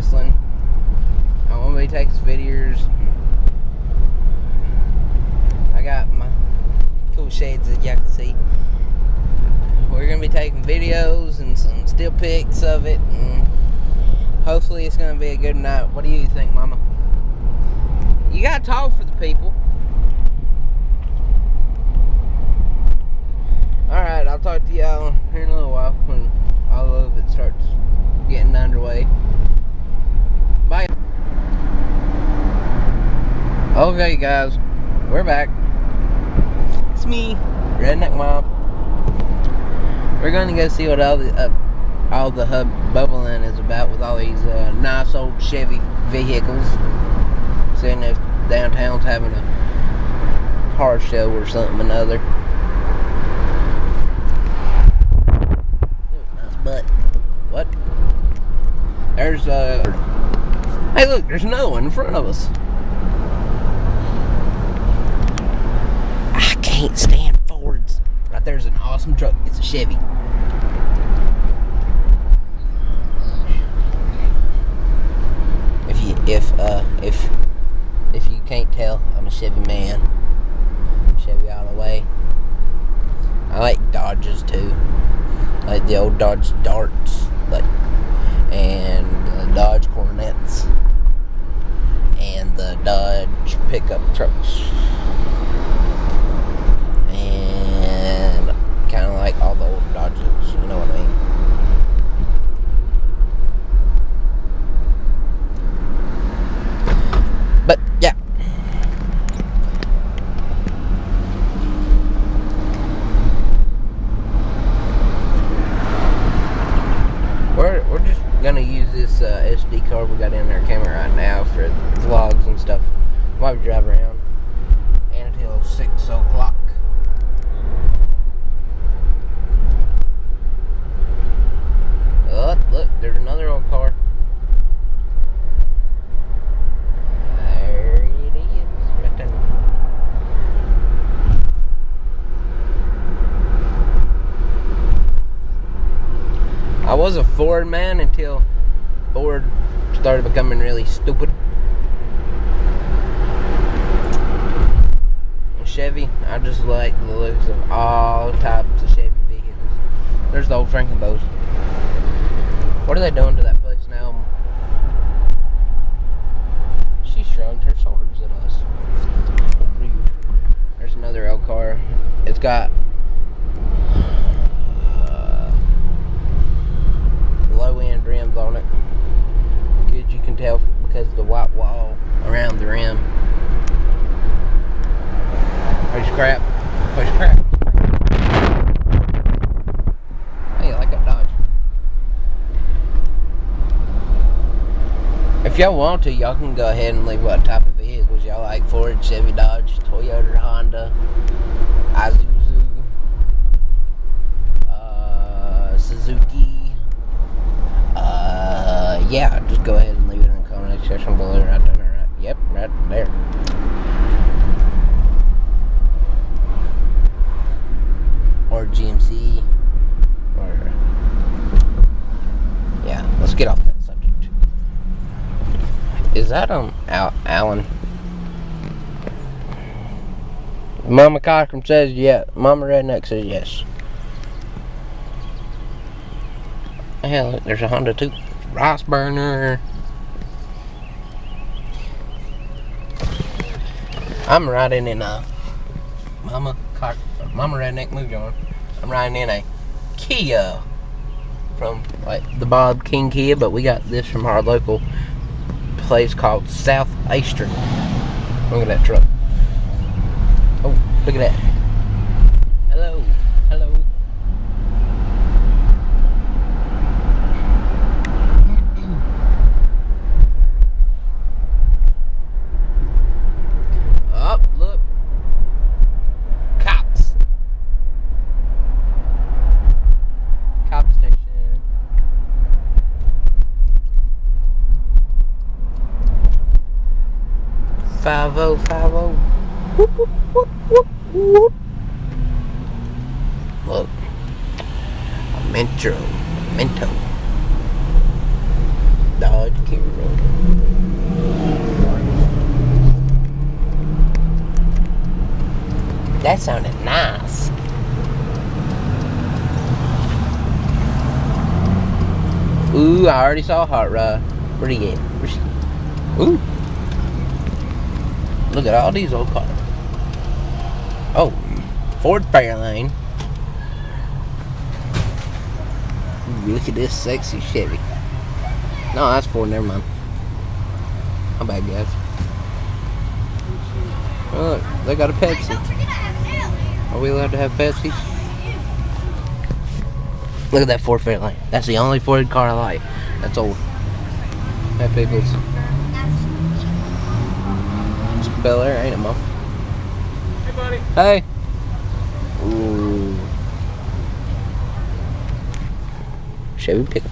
wrestling. I'm gonna be taking videos. I got my cool shades that y'all can see. We're gonna be taking videos and some still pics of it, and hopefully it's gonna be a good night. What do you think, Mama? You gotta talk for the people. Alright, I'll talk to y'all here in a little while when all of it starts getting underway. Bye. Okay, guys, we're back. It's me, Redneck Mom. We're gonna go see what all the bubbling is about with all these nice old Chevy vehicles. Seeing if downtown's having a car show or something or another. Nice butt. What? There's hey, look, there's another one in front of us. I can't stand Fords. Right there's an awesome truck. It's a Chevy. If you can't tell, I'm a Chevy man. Chevy all the way. I like Dodges too. I like the old Dodge Darts, and the Dodge Cornettes, and the Dodge pickup trucks, and kind of like all the old Dodges. You know what I mean? But yeah. We're just gonna use this SD card we got in our camera right now for vlogs and stuff while we drive around until 6 o'clock. Oh, look, there's another old car. There it is, right there. I was a Ford man until Ford started becoming really stupid. And Chevy, I just like the looks of all types of Chevy vehicles. There's the old Frankenbows. What are they doing to that place now? She shrugged her shoulders at us. Rude. There's another old car. It's got low-end rims on it. Good, you can tell because of the white wall around the rim. Where's crap? Where's crap? Hey, I like that Dodge. If y'all want to, y'all can go ahead and leave what type of vehicles y'all like. Ford, Chevy, Dodge, Toyota, Honda, Isuzu, Suzuki. Yeah, just go ahead and leave it in the comment section below. Right there, right. Yep, right there. Or GMC. Or yeah, let's get off that subject. Is that Alan? Mama Cochran says yeah. Mama Redneck says yes. Hell, look, there's a Honda too. Rice burner. I'm riding in a Mama Redneck moved on. I'm riding in a Kia from like the Bob King Kia, but we got this from our local place called Southeastern. Look at that truck. Oh, look at that. Hello. Hello. 5050. Whoop, whoop, whoop, whoop, whoop. Look. A Mento. Dodge Carol. That sounded nice. Ooh, I already saw a hot rod. Where'd he get? Where's he? Ooh. Look at all these old cars. Oh, Ford Fairlane. Ooh, look at this sexy Chevy. No, that's Ford, never mind. My bad, guys. Oh, look, they got a Pepsi. Are we allowed to have Pepsi? Look at that Ford Fairlane. That's the only Ford car I like. That's old. That pickles. It's Bel Air, ain't it, Mom? Hey, buddy. Hey. Ooh. Chevy pick.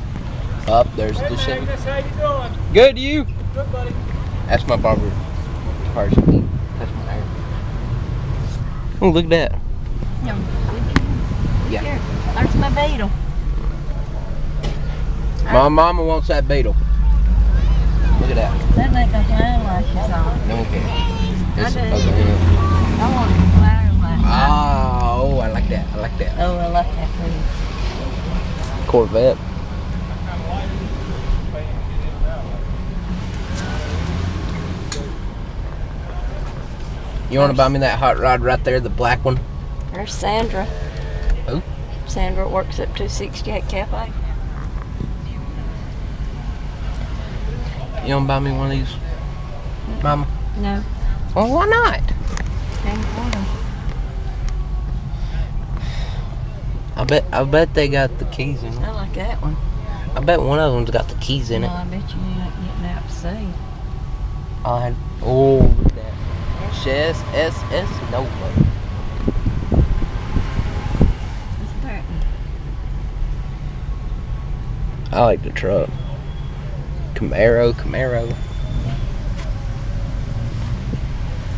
Up there's the Chevy. Magnus, how you doing? Good, you? Good, buddy. That's my barber person. That's my hair. Oh, look at that. No. Yeah. Here, there's my beetle. My mama wants that beetle. Look at that. That make a flower lashes on. No one cares. It's I do. ugly. I want flower lashes. Oh, I like that. I like that. Oh, I like that pretty. Corvette. You want to buy me that hot rod right there, the black one? There's Sandra. Who? Sandra works at 268 Cafe. You want to buy me one of these, Mama? No. Well, why not? Ain't want 'em. I bet they got the keys in I it. like that one. I bet one of them's got the keys in it. No, I bet you ain't getting out to see. Oh, look at that. Chess, SS, no way. What's that? I like the truck. Camaro.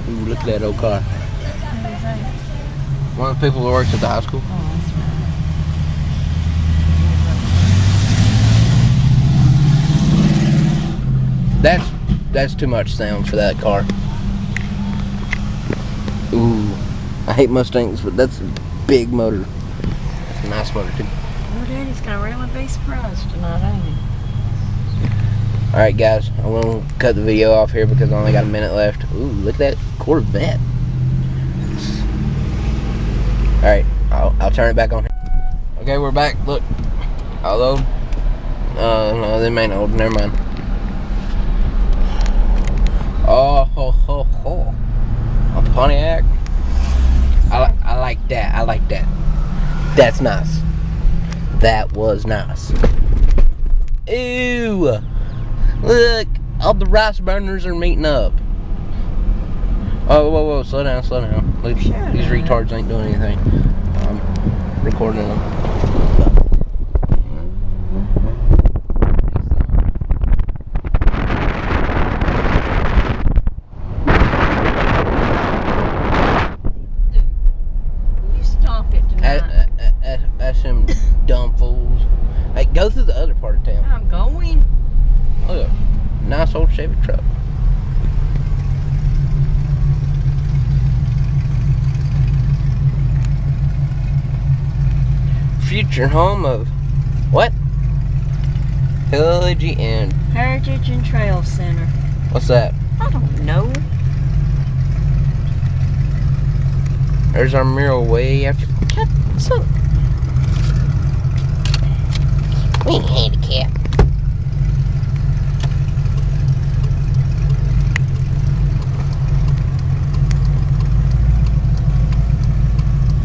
Ooh, look at that old car. What is that? One of the people who works at the high school. Oh, that's right. That's too much sound for that car. Ooh, I hate Mustangs, but that's a big motor. That's a nice motor too. Your daddy's gonna really be surprised tonight, ain't he? Alright guys, I'm going to cut the video off here because I only got a minute left. Ooh, look at that Corvette. Alright, I'll turn it back on here. Okay, we're back. Look, I'll load. No, they ain't old. Never mind. Oh, ho, ho, ho. A Pontiac. I like that. I like that. That's nice. That was nice. Ew. Look, all the rice burners are meeting up. Oh, whoa, slow down. Look, these retards ain't doing anything. I'm recording them. You stop it tonight. That's them dumb fools. Hey, go through the other part of town. I'm going. Look, nice old Chevy truck. Future home of what? Heritage and Heritage and Trail Center. what's that? I don't know. There's our mural way after. So, We ain't handicapped.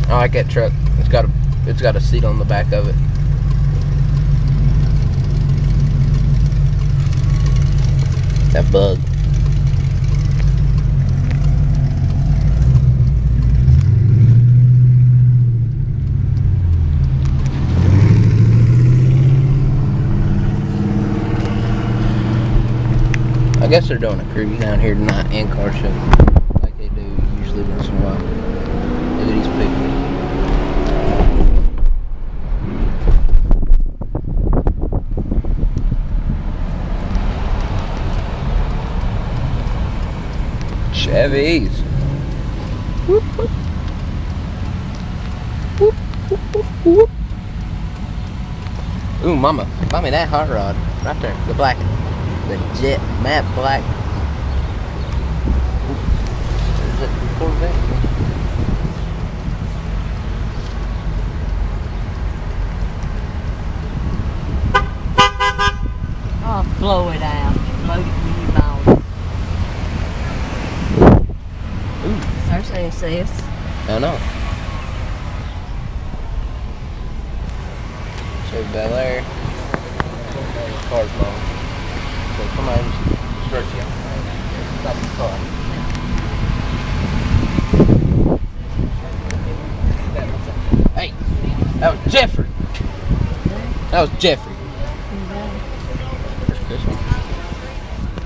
I like that truck. It's got a seat on the back of it. That bug. I guess they're doing a cruise down here tonight and car show like they do usually once in a while. Look at these people. Heavies. Whoop, whoop. Whoop, whoop, whoop, whoop. Ooh, mama, buy me that hot rod right there, the black, the jet matte black. Ooh, there's that Corvette. Oh, blow it out. Load it when you buy it. Ooh, There's SS. I know. Chevy Bel Air. Car's long. So come on, stretch you out. Stop the car. Hey, that was Jeffrey. That was Jeffrey.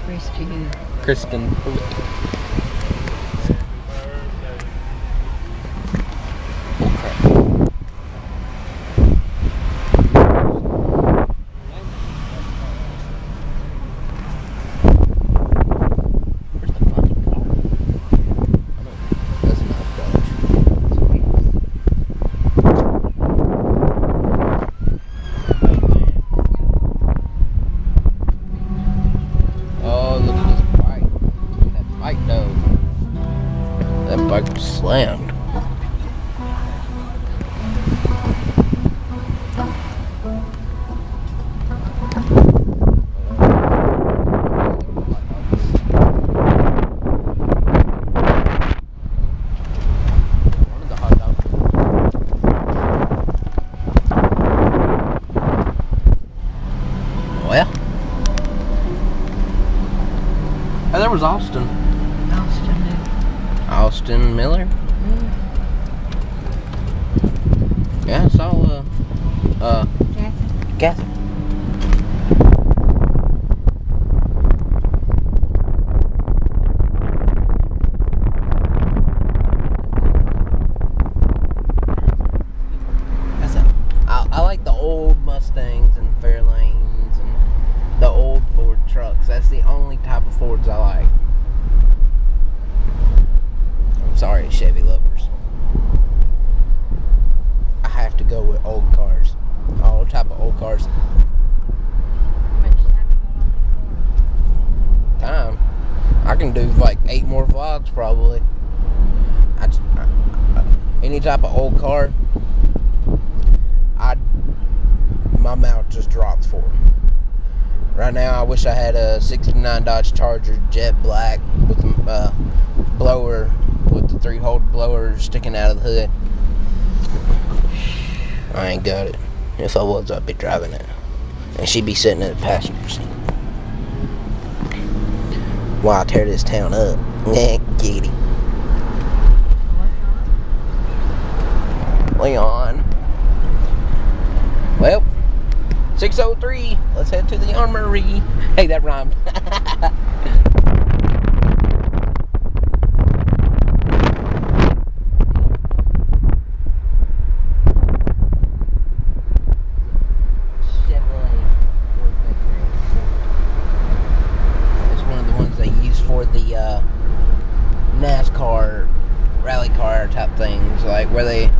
Christy who? Kristen. Slammed. Well, oh, there was Austin. Austin Miller. Yeah, I saw Catherine. I like the old Mustangs and Fairlanes and the old Ford trucks. That's the only type of Fords I like. I'm sorry, Chevy lovers. I have to go with old cars. All type of old cars. Time. I can do like 8 more vlogs probably. Any type of old car, my mouth just drops for it. Right now, I wish I had a '69 Dodge Charger, jet black, with the blower, with the 3-hole blower sticking out of the hood. I ain't got it. If I was, I'd be driving it, and she'd be sitting in the passenger seat while I tear this town up. Giggity. Leon. Well, 6:03. Let's head to the armory. Hey, that rhymed. It's one of the ones they use for the NASCAR rally car type things, like where they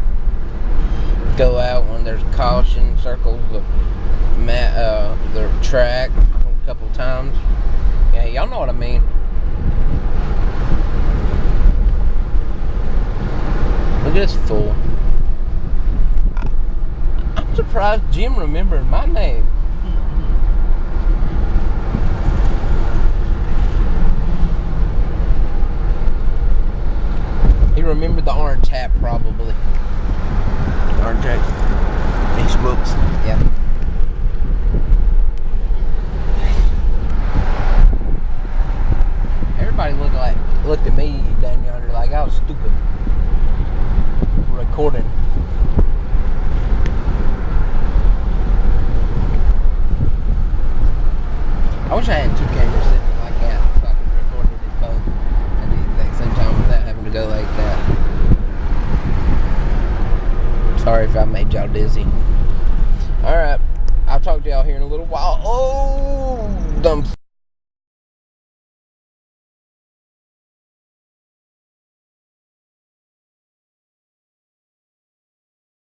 go out when there's caution, circles the track a couple times. Yeah, y'all know what I mean. Look at this fool. I'm surprised Jim remembered my name. He remembered the orange hat probably. Orange hat. These books. Yeah. Everybody looked at me down yonder like I was stupid for recording. I wish I had 2 cameras sitting like that so I could record it both at the exact same time without having to go like that. Sorry if I made y'all dizzy. Alright, I'll talk to y'all here in a little while. Oh!